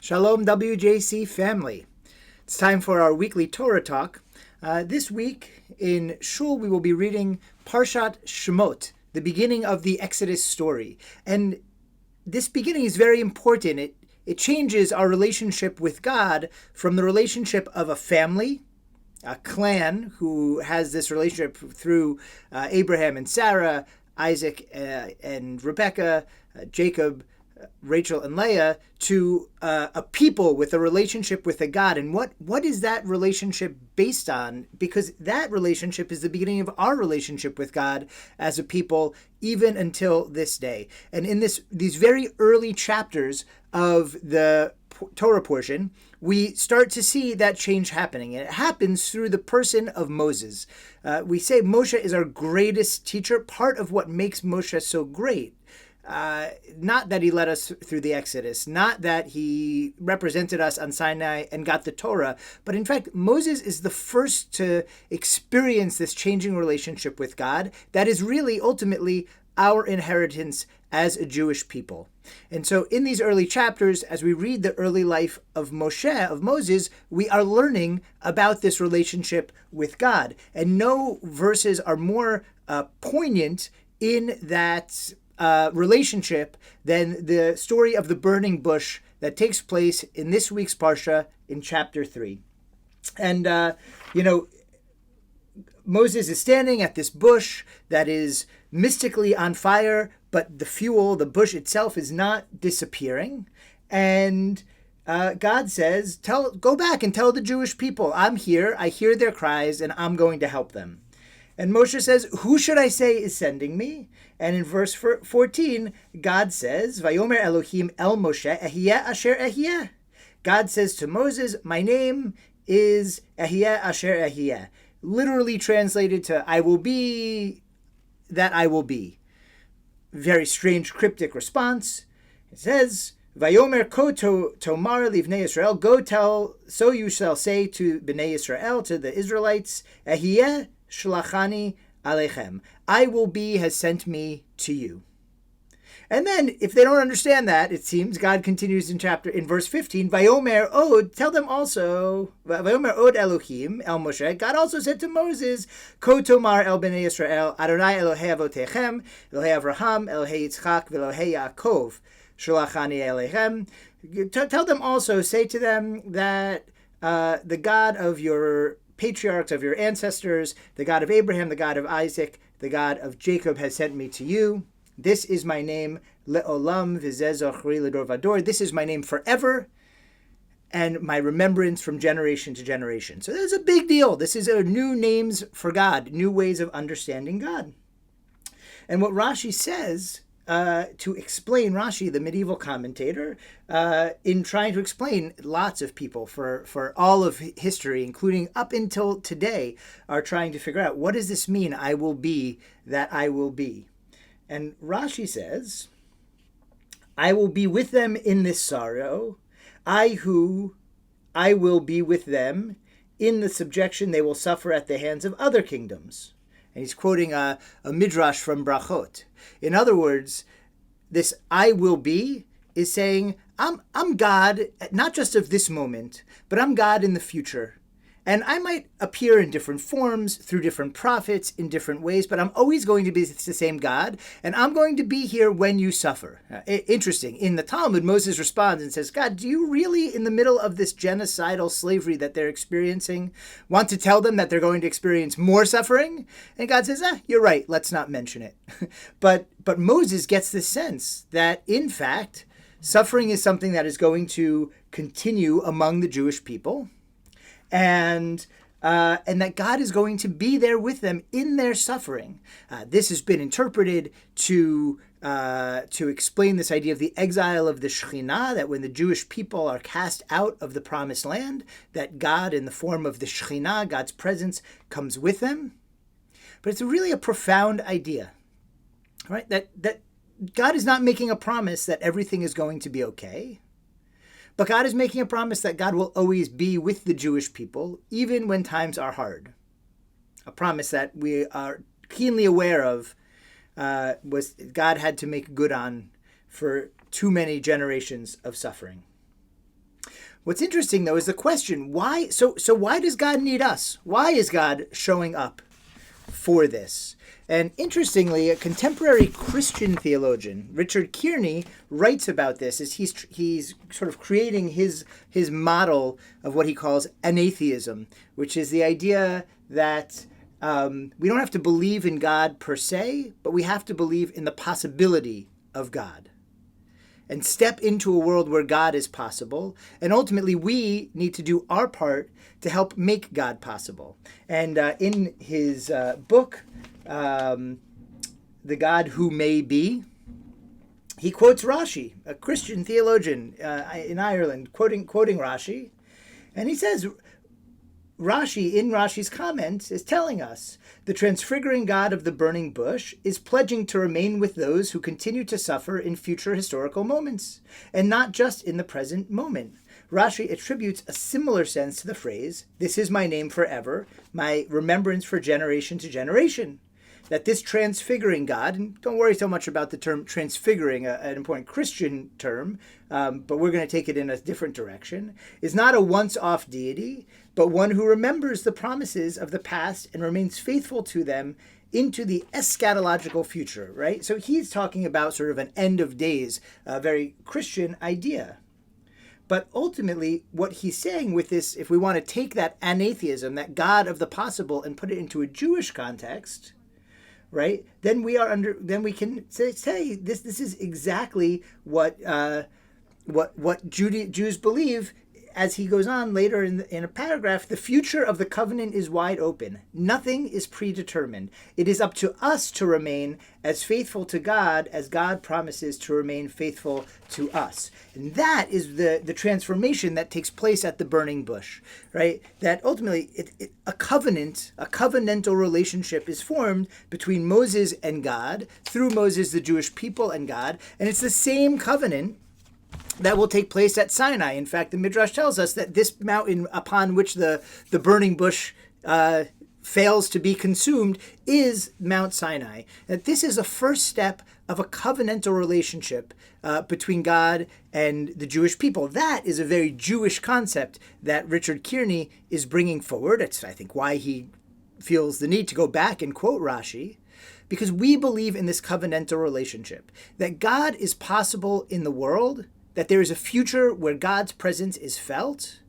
Shalom WJC family. It's time for our weekly Torah Talk. This week in Shul we will be reading Parshat Shemot, the beginning of the Exodus story. And this beginning is very important. It changes our relationship with God from the relationship of a family, a clan who has this relationship through Abraham and Sarah, Isaac and Rebekah, Jacob, Rachel and Leah, to a people with a relationship with a God. And what is that relationship based on? Because that relationship is the beginning of our relationship with God as a people, even until this day. And in these very early chapters of the Torah portion, we start to see that change happening. And it happens through the person of Moses. We say Moshe is our greatest teacher. Part of what makes Moshe so great, not that he led us through the Exodus, not that he represented us on Sinai and got the Torah, but in fact, Moses is the first to experience this changing relationship with God that is really ultimately our inheritance as a Jewish people. And so in these early chapters, as we read the early life of Moshe, of Moses, we are learning about this relationship with God. And no verses are more poignant in that relationship than the story of the burning bush that takes place in this week's Parsha in chapter 3. And, Moses is standing at this bush that is mystically on fire, but the fuel, the bush itself, is not disappearing. And God says, go back and tell the Jewish people, I'm here, I hear their cries, and I'm going to help them. And Moshe says, who should I say is sending me? And in verse 14, God says, Vayomer Elohim el Moshe, Ehyeh asher ehyeh. God says to Moses, my name is Ehyeh asher ehyeh. Literally translated to, I will be that I will be. Very strange cryptic response. It says, Vayomer ko tomar livnei Yisrael, go tell, so you shall say to Bnei Yisrael, to the Israelites, Ehyeh shlachani alechem. I will be has sent me to you. And then, if they don't understand that, it seems God continues in verse 15, Vayomer od, tell them also, Vayomer od Elohim el Moshe, God also said to Moses, Ko tomar el bnei Yisrael, Adonai Elohei avotechem, Elohei Avraham, Elohei Yitzchak, Elohei Yaakov, shlachani alechem. Tell them also, say to them that the God of your patriarchs, of your ancestors, the God of Abraham, the God of Isaac, the God of Jacob has sent me to you. This is my name, le'olam v'zeh zochri l'dor vador. This is my name forever, and my remembrance from generation to generation. So that's a big deal. This is a new names for God, new ways of understanding God. And what Rashi says, to explain, Rashi, the medieval commentator, in trying to explain, lots of people for all of history, including up until today, are trying to figure out, what does this mean, I will be that I will be? And Rashi says, I will be with them in this sorrow, I will be with them in the subjection they will suffer at the hands of other kingdoms. And he's quoting a midrash from Brachot. In other words, this I will be is saying, I'm God, not just of this moment, but I'm God in the future. And I might appear in different forms, through different prophets, in different ways, but I'm always going to be the same God, and I'm going to be here when you suffer. Interesting. In the Talmud, Moses responds and says, God, do you really, in the middle of this genocidal slavery that they're experiencing, want to tell them that they're going to experience more suffering? And God says, you're right, let's not mention it. But Moses gets this sense that, in fact, suffering is something that is going to continue among the Jewish people, and that God is going to be there with them in their suffering. This has been interpreted to explain this idea of the exile of the Shekhinah, that when the Jewish people are cast out of the Promised Land, that God, in the form of the Shekhinah, God's presence, comes with them. But it's really a profound idea, right? That God is not making a promise that everything is going to be okay. But God is making a promise that God will always be with the Jewish people, even when times are hard. A promise that we are keenly aware of was God had to make good on for too many generations of suffering. What's interesting, though, is the question, why? So why does God need us? Why is God showing up for this? And interestingly, a contemporary Christian theologian, Richard Kearney, writes about this as he's sort of creating his model of what he calls anatheism, which is the idea that we don't have to believe in God per se, but we have to believe in the possibility of God and step into a world where God is possible. And ultimately, we need to do our part to help make God possible. And in his book, The God Who May Be, he quotes Rashi, a Christian theologian in Ireland, quoting Rashi. And he says, Rashi, in Rashi's comment, is telling us the transfiguring God of the burning bush is pledging to remain with those who continue to suffer in future historical moments, and not just in the present moment. Rashi attributes a similar sense to the phrase, "This is my name forever, my remembrance for generation to generation." That this transfiguring God, and don't worry so much about the term transfiguring, an important Christian term, but we're going to take it in a different direction, is not a once-off deity, but one who remembers the promises of the past and remains faithful to them into the eschatological future, right? So he's talking about sort of an end of days, a very Christian idea. But ultimately, what he's saying with this, if we want to take that anatheism, that God of the possible, and put it into a Jewish context, right? Then we can say this is exactly what Jews believe. As he goes on later in a paragraph, the future of the covenant is wide open. Nothing is predetermined. It is up to us to remain as faithful to God as God promises to remain faithful to us. And that is the transformation that takes place at the burning bush, right? That ultimately a covenantal relationship is formed between Moses and God, through Moses, the Jewish people, and God. And it's the same covenant that will take place at Sinai. In fact, the Midrash tells us that this mountain upon which the burning bush fails to be consumed is Mount Sinai. That this is a first step of a covenantal relationship between God and the Jewish people. That is a very Jewish concept that Richard Kearney is bringing forward. It's, I think, why he feels the need to go back and quote Rashi. Because we believe in this covenantal relationship, that God is possible in the world, that there is a future where God's presence is felt.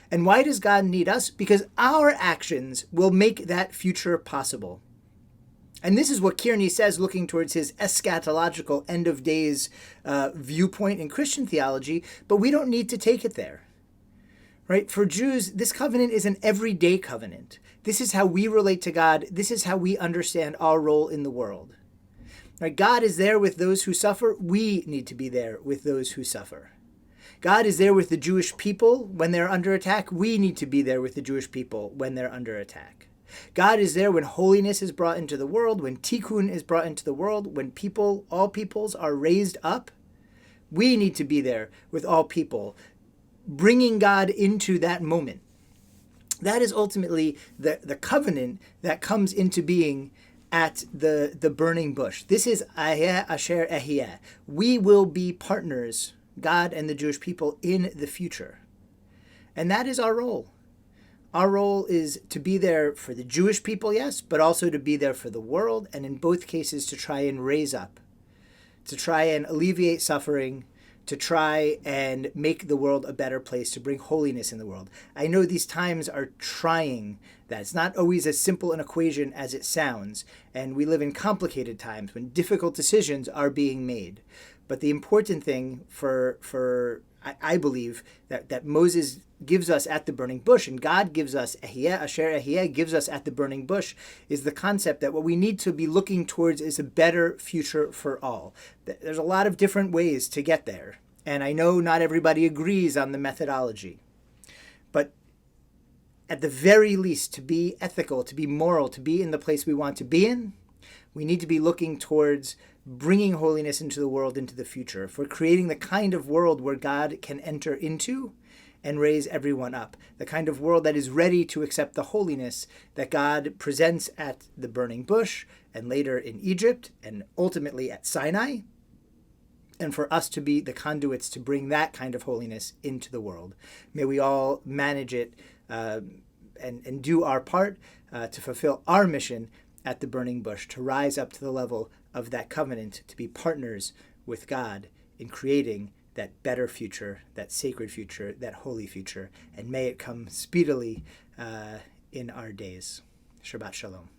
And why does God need us? Because our actions will make that future possible. And this is what Kearney says, looking towards his eschatological end of days viewpoint in Christian theology, but we don't need to take it there. Right? For Jews, this covenant is an everyday covenant. This is how we relate to God. This is how we understand our role in the world. Right? God is there with those who suffer. We need to be there with those who suffer. God is there with the Jewish people when they're under attack. We need to be there with the Jewish people when they're under attack. God is there when holiness is brought into the world, when tikkun is brought into the world, when all peoples are raised up. We need to be there with all people, bringing God into that moment. That is ultimately the covenant that comes into being at the burning bush. This is Aheh Asher Ehyeh. We will be partners, God and the Jewish people, in the future. And that is our role. Our role is to be there for the Jewish people, yes, but also to be there for the world, and in both cases to try and raise up, to try and alleviate suffering, to try and make the world a better place, to bring holiness in the world. I know these times are trying that. It's not always as simple an equation as it sounds, and we live in complicated times when difficult decisions are being made. But the important thing I believe, that Moses gives us at the burning bush, and God gives us, Aheh Asher Ehyeh gives us at the burning bush, is the concept that what we need to be looking towards is a better future for all. There's a lot of different ways to get there, and I know not everybody agrees on the methodology. But at the very least, to be ethical, to be moral, to be in the place we want to be in, we need to be looking towards bringing holiness into the world, into the future, for creating the kind of world where God can enter into and raise everyone up, the kind of world that is ready to accept the holiness that God presents at the burning bush and later in Egypt and ultimately at Sinai. and for us to be the conduits to bring that kind of holiness into the world. May we all manage it and do our part to fulfill our mission at the burning bush, to rise up to the level of that covenant, to be partners with God in creating that better future, that sacred future, that holy future. And may it come speedily in our days. Shabbat Shalom.